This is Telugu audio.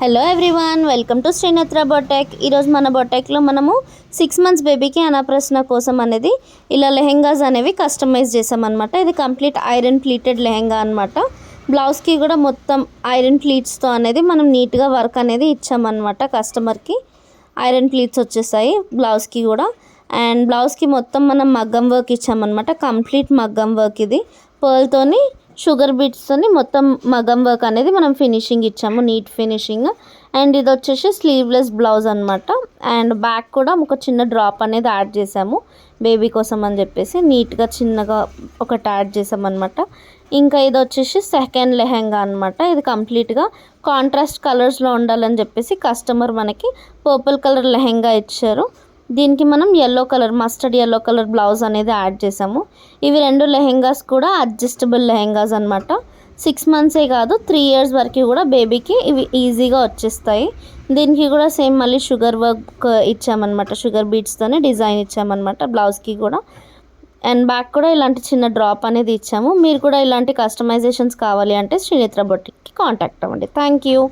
Hello everyone, welcome to Srinetra boutique. ఈరోజు మన బొటెక్లో మనము 6 months బేబీకి అన్నప్రాసన కోసం అనేది ఇలా లెహెంగాస్ అనేవి కస్టమైజ్ చేసామన్నమాట. ఇది కంప్లీట్ ఐరన్ ప్లీటెడ్ లెహెంగా అనమాట. బ్లౌజ్కి కూడా మొత్తం ఐరన్ ప్లీట్స్తో అనేది మనం నీట్గా వర్క్ అనేది ఇచ్చామన్నమాట. కస్టమర్కి ఐరన్ ప్లీట్స్ వచ్చేసాయి బ్లౌజ్కి కూడా. అండ్ బ్లౌజ్కి మొత్తం మనం మగ్గం వర్క్ ఇచ్చామన్నమాట. కంప్లీట్ మగ్గం వర్క్, ఇది పర్ల్తోని షుగర్ బీట్స్తోని మొత్తం మగ్గం వర్క్ అనేది మనం ఫినిషింగ్ ఇచ్చాము, నీట్ ఫినిషింగ్. అండ్ ఇది వచ్చేసి స్లీవ్లెస్ బ్లౌజ్ అనమాట. అండ్ బ్యాక్ కూడా ఒక చిన్న డ్రాప్ అనేది యాడ్ చేసాము బేబీ కోసం అని చెప్పేసి, నీట్గా చిన్నగా ఒకటి యాడ్ చేసామన్నమాట. ఇంకా ఇది వచ్చేసి సెకండ్ లెహెంగా అనమాట. ఇది కంప్లీట్గా కాంట్రాస్ట్ కలర్స్లో ఉండాలని చెప్పేసి కస్టమర్ మనకి పర్పుల్ కలర్ లెహెంగా ఇచ్చారు. దీనికి మనం yellow colour, mustard yellow colour blouse అనేది యాడ్ చేసాము. ఇవి రెండు లెహెంగాస్ కూడా అడ్జస్టబుల్ లెహెంగాస్ అనమాట. 6 months కాదు, 3 years వరకు కూడా బేబీకి ఇవి ఈజీగా వచ్చేస్తాయి. దీనికి కూడా సేమ్ మళ్ళీ షుగర్ వర్క్ ఇచ్చామన్నమాట. షుగర్ బీట్స్తోనే డిజైన్ ఇచ్చామన్నమాట బ్లౌజ్కి కూడా. అండ్ బ్యాక్ కూడా ఇలాంటి చిన్న డ్రాప్ అనేది ఇచ్చాము. మీరు కూడా ఇలాంటి కస్టమైజేషన్స్ కావాలి అంటే శ్రీనేత్ర బొటిక్కి కాంటాక్ట్ అవ్వండి. Thank you.